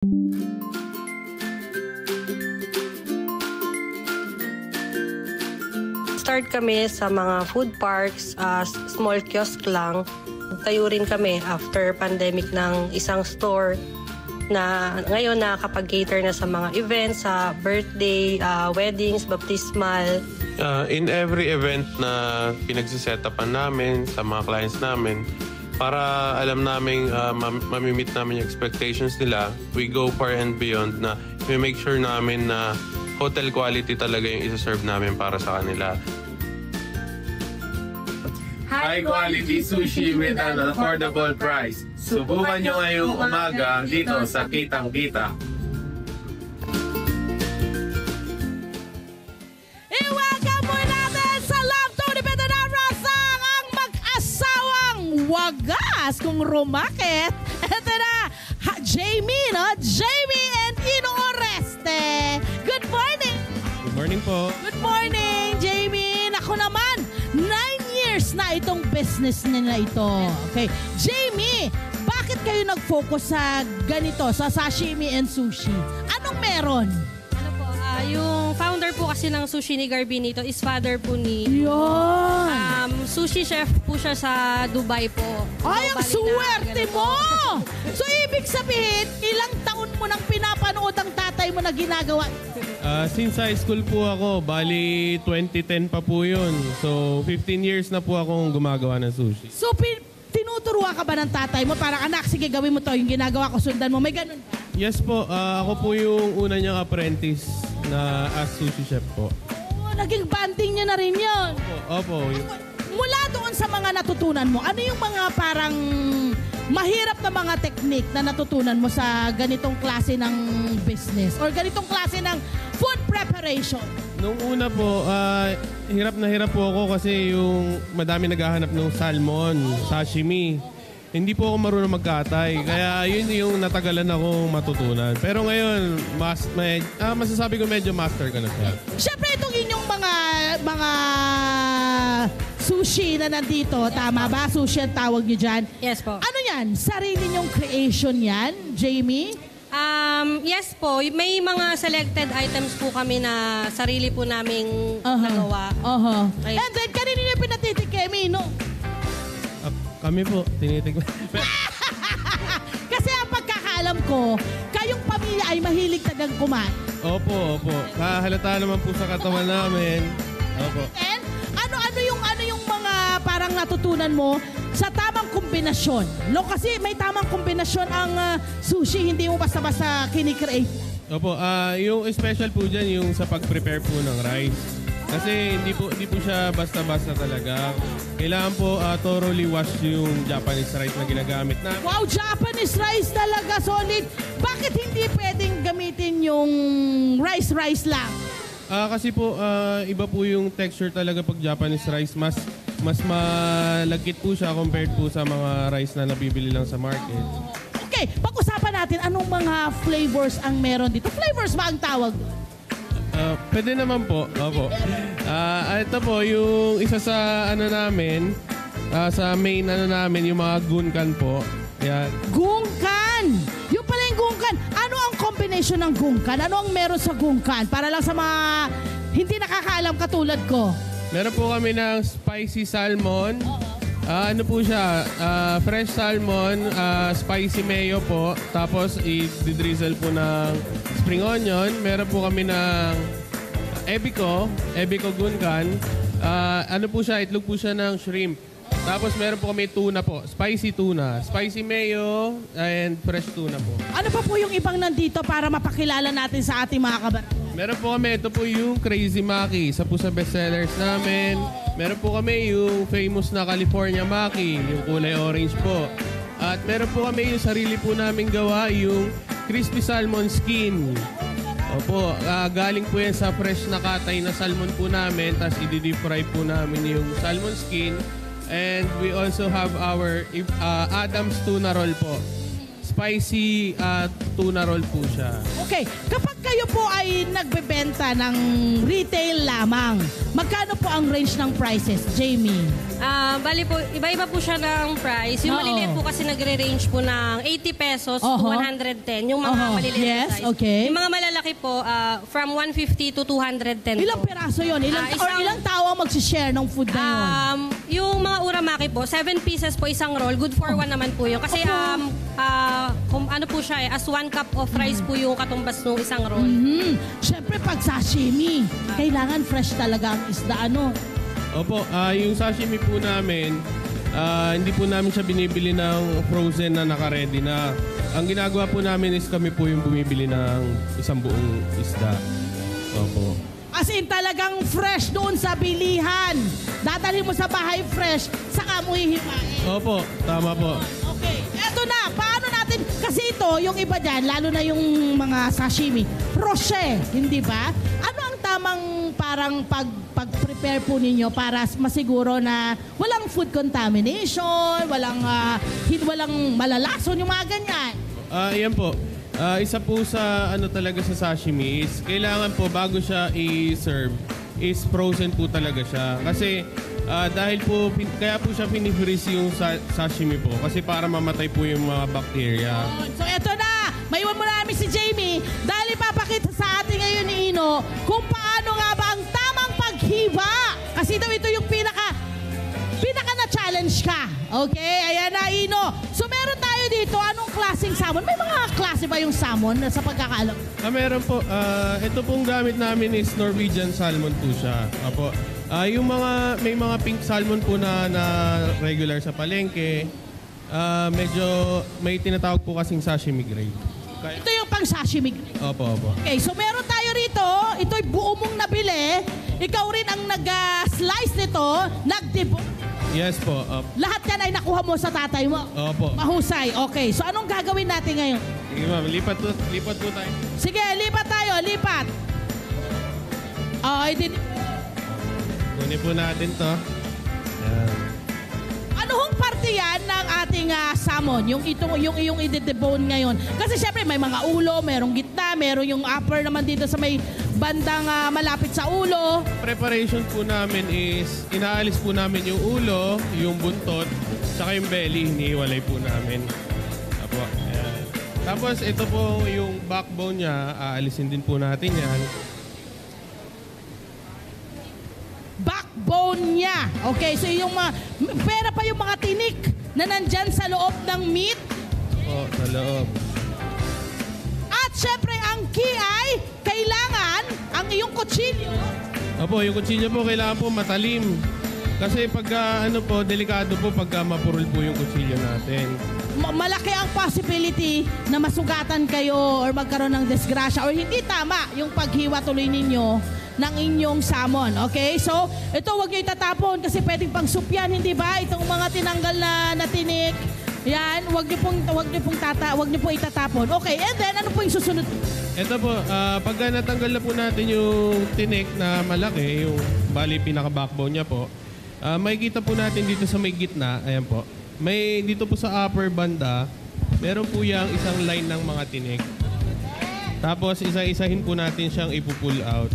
Start kami sa mga food parks, small kiosk lang. Tayo rin kami after pandemic ng isang store na ngayon nakakapag-cater na sa mga events, sa birthday, weddings, baptismal. In every event na pinagsisetapan namin sa mga clients namin, para alam namin mamimit namin yung expectations nila, we go far and beyond na we make sure namin na hotel quality talaga yung isa-serve namin para sa kanila. High quality sushi with an affordable price. Subukan nyo ngayong umaga dito sa Kitang Kita. Iwagan mo natin sa Love Tony Betanarasa ang mag-asawang wagas kung rumakit. Ito na, Jamie, no? Jamie and Ino Oreste. Good morning! Good morning po. Good morning, Jamie. Naku naman, 9 years na itong business nila ito. Okay. Jamie, bakit kayo nag-focus sa ganito, sa sashimi and sushi? Anong meron? Ano po, yung founder po kasi ng Sushi ni Garbinito is father po ni... Yun! Sushi chef po siya sa Dubai po. Ay, ang Bali na suwerte ganito. mo! So, ibig sabihin, ilang taon mo nang pinapanood ang tatay mo na ginagawa? Since high school po ako, bali 2010 pa po yun. So, 15 years na po akong gumagawa ng sushi. So, tinuturuan ka ba ng tatay mo? Parang, anak, sige, gawin mo to. Yung ginagawa ko, sundan mo. May ganun ba? Yes po, ako po yung una niyang apprentice na as sushi chef po. Oh, naging banding niya na rin yun. Opo. Mula doon sa mga natutunan mo, ano yung mga parang mahirap na mga technique na natutunan mo sa ganitong klase ng business or ganitong klase ng food preparation? Nung una po, hirap na hirap po ako kasi yung madami naghahanap ng salmon, sashimi. Hindi po ako marunong magkatay. Kaya yun yung natagalan akong matutunan. Pero ngayon, masasabi ko medyo master ka na siya. Siyempre itong inyong mga sushi na nandito, tama ba? Sushi ang tawag niyo dyan. Yes po. Ano yan? Sarili niyong creation yan, Jamie? Yes po, may mga selected items po kami na sarili po naming nagawa. Okay. And then, kanino niyo pinatitikemi, no? Kami po, tinitignan. Kasi ang pagkakaalam ko, kayong pamilya ay mahilig tagang kumain. Opo. Kahalata naman po sa katawan namin. Opo. And ano yung mga parang natutunan mo sa tamang kombinasyon? No, kasi may tamang kombinasyon ang sushi, hindi mo basta-basta kinikreate. Opo, yung special po dyan yung sa pag-prepare po ng rice. Kasi hindi po siya basta-basta talaga. Kailangan po thoroughly wash yung Japanese rice na ginagamit na. Wow, Japanese rice talaga, solid. Bakit hindi pwedeng gamitin yung rice lang? Kasi po iba po yung texture talaga pag Japanese rice. Mas malagkit po siya compared po sa mga rice na nabibili lang sa market. Okay, pag-usapan natin anong mga flavors ang meron dito. Flavors ba ang tawag? Pwede naman po. Opo. Ito po, yung isa sa namin, sa main namin, yung mga gunkan po. Yan. Gunkan! Yung pala yung gunkan. Ano ang combination ng gunkan? Ano ang meron sa gunkan? Para lang sa mga hindi nakakaalam katulad ko. Meron po kami ng spicy salmon. Ano po siya? Fresh salmon, spicy mayo po. Tapos i-drizzle po ng spring onion. Meron po kami ng ebiko gunkan. Ano po siya? Itlog po siya ng shrimp. Tapos meron po kami tuna po. Spicy tuna. Spicy mayo and fresh tuna po. Ano pa po yung ibang nandito para mapakilala natin sa ating mga kabataan? Meron po kami, ito po yung Crazy Maki. Isa po sa bestsellers namin. Meron po kami yung famous na California Maki, yung kulay orange po. At meron po kami yung sarili po namin gawa, yung crispy salmon skin. Opo, galing po yan sa fresh na katay na salmon po namin. Tapos i-deep fry po namin yung salmon skin. And we also have our Adam's tuna roll po. spicy tuna roll po siya. Okay, kapag kayo po ay nagbebenta ng retail lamang, magkano po ang range ng prices, Jamie? Bali po, iba-iba po siya ng price. Yung Oo. maliliit po kasi nagre-range po ng 80 pesos to Oho. 110. Yung mga Oho. maliliit Yes, na size. okay. Yung mga malalaki po, from 150 to 210 Ilang po. peraso yon? Or Isang- ilang tao ang mag-share ng food na yun? Yung mga uramaki po, 7 pieces po isang roll. Good for one naman po yun. Kasi ano po siya as 1 cup of rice po yung katumbas ng isang roll. Siyempre, pag sashimi, kailangan fresh talaga ang isda. Ano? Opo, yung sashimi po namin, hindi po namin siya binibili ng frozen na naka-ready na. Ang ginagawa po namin is kami po yung bumibili ng isang buong isda. Opo. As in talagang fresh doon sa bilihan. Dadalhin mo sa bahay fresh, saka mo hihimain. Opo, tama po. Okay, eto na. Paano natin? Kasi ito, yung iba dyan, lalo na yung mga sashimi, roche, hindi ba? Ano ang tamang parang pag-prepare po ninyo para masiguro na walang food contamination, walang malalason, yung mga ganyan? Yan po. Isa po sa ano talaga sa sashimi is kailangan po bago siya i-serve is frozen po talaga siya. Kasi dahil po kaya po siya pinifreeze yung sashimi po kasi para mamatay po yung mga bacteria. So eto na, maiwan mo namin si Jamie dahil ipapakita sa atin ngayon ni Ino kung paano nga ba ang tamang paghiwa. Kasi daw ito yung pinaka na-challenge ka. Okay, ayan na Ino. So meron tayo dito, anong klaseng salmon? May mga klase ba yung salmon sa pagkakaalam? Meron po. Ito pong gamit namin is Norwegian salmon po siya. Apo. May mga pink salmon po na regular sa palengke. Medyo may tinatawag po kasing sashimi grade. Ito yung pang sashimi. Opo. Okay, so meron tayo rito. Ito'y buo mong nabili. Ikaw rin ang nag-slice nito, nag-debone. Yes po. Lahat yan ay nakuha mo sa tatay mo. Opo. Mahusay. Okay, so anong gagawin natin ngayon? Sige ma'am, lipat po tayo. Sige, lipat tayo, lipat. Kunin po natin to. Yan. Ano hong parte yan ng ating salmon? Yung iyong i-debone ngayon. Kasi syempre may mga ulo, merong gitna, meron yung upper naman dito sa may bandang malapit sa ulo. Preparation po namin is inaalis po namin yung ulo, yung buntot, saka yung belly, hinihiwalay po namin. Apo. Ayan. Tapos ito po yung backbone niya, aalisin din po natin yan. Backbone niya. Okay, so yung pera pa yung mga tinik na nandyan sa loob ng meat. Opo, sa loob. At syempre, ang key ay kailangan ang iyong kutsilyo. Opo, yung kutsilyo po kailangan po matalim. Kasi pagka delikado po pagka mapurol po yung kutsilyo natin. Malaki ang possibility na masugatan kayo or magkaroon ng disgrasya or hindi tama yung paghiwa tuloy ninyo ng inyong salmon. Okay? So, ito wag niyo itatapon kasi pwedeng pang soup yan, hindi ba? Itong mga tinanggal na tinik. Yan, wag niyo pong itatapon. Okay, and then ano po yung susunod? Ito po, pagka natanggal na po natin yung tinik na malaki, yung bali pinaka-backbone niya po, makikita po natin dito sa may gitna, ayan po, may dito po sa upper banda, meron po yung isang line ng mga tinik. Tapos isa-isahin po natin siyang ipupull out.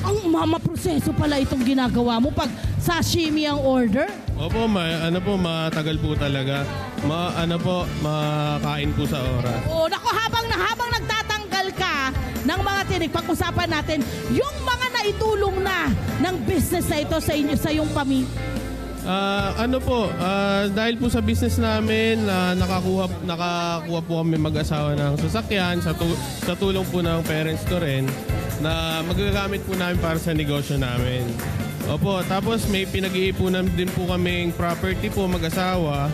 Ang proseso pala itong ginagawa mo pag sashimi ang order? Opo, matagal po talaga. Makain po sa oras. Oh, nako, habang nagtatanggal ka ng mga tinik, pag-usapan natin yung mga naitulong na ng business na ito sa inyo, sa iyong pamilya. Dahil po sa business namin, nakakuha po kami mag-asawa ng sasakyan sa tulong po ng parents ko rin na magagamit po namin para sa negosyo namin. Opo, tapos may pinag-iipunan din po kaming property po mag-asawa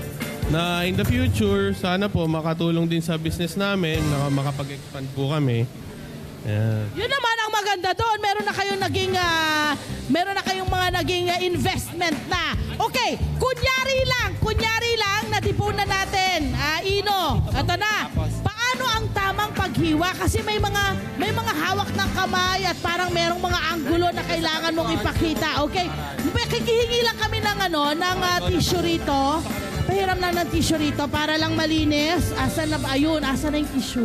na in the future, sana po makatulong din sa business namin na makapag-expand po kami. Yeah. Yun naman ang maganda doon. Meron na kayong mga naging investment na. Okay, kunyari lang natipunan natin. Ino, ito na. Paano ang tamang paghiwa? Kasi may mga hawak ng kamay at parang merong mga anggulo na kailangan mong ipakita. Okay? Kikihingi lang kami ng tissue rito. Pahiram lang ng tissue rito para lang malinis. Asan na ba? Ayun, asan na yung tissue?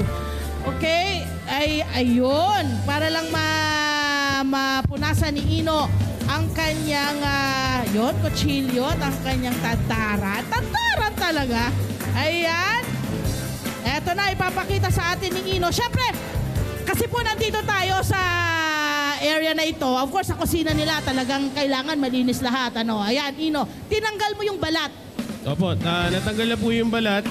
Okay, ayun. Para lang mapunasan ni Ino ang kanyang, kutsilyo at ang kanyang tataran. Tataran talaga. Ayan. Eto na, ipapakita sa atin ni Ino. Siyempre, kasi po nandito tayo sa area na ito. Of course, sa kusina nila talagang kailangan malinis lahat. Ayan, Ino, tinanggal mo yung balat. Opo, natanggal na po yung balat.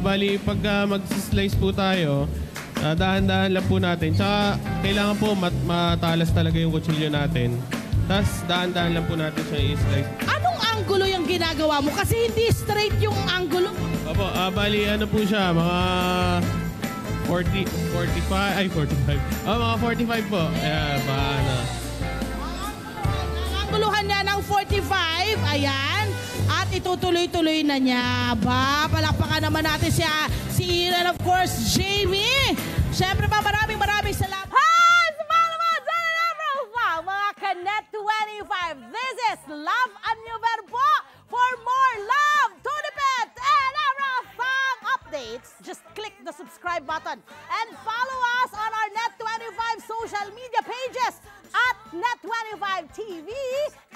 Bali, pag mag-slice po tayo, dahan-dahan lang po natin. Tsaka kailangan po matalas talaga yung kutsilyo natin. Tapos dahan-dahan lang po natin siya i-slice. Anong angulo yung ginagawa mo? Kasi hindi straight yung angulo. Opo, bali ano po siya, mga 45. Mga 45 po. Paano? Ang anguluhan niya ng 45, ayan. At itutuloy-tuloy na niya. Palakpakan naman natin si Ian, of course, Jamie. Siyempre pa, maraming salamat. Hi! Salamat sa mga Kanet 25. This is Love and New Verbo. For more love, Tunipet, and Arafang updates, just click the subscribe button and follow us on our Net25 social media pages at Net25 TV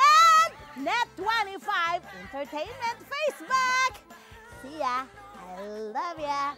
and Net25 Entertainment Facebook. See ya. I love ya.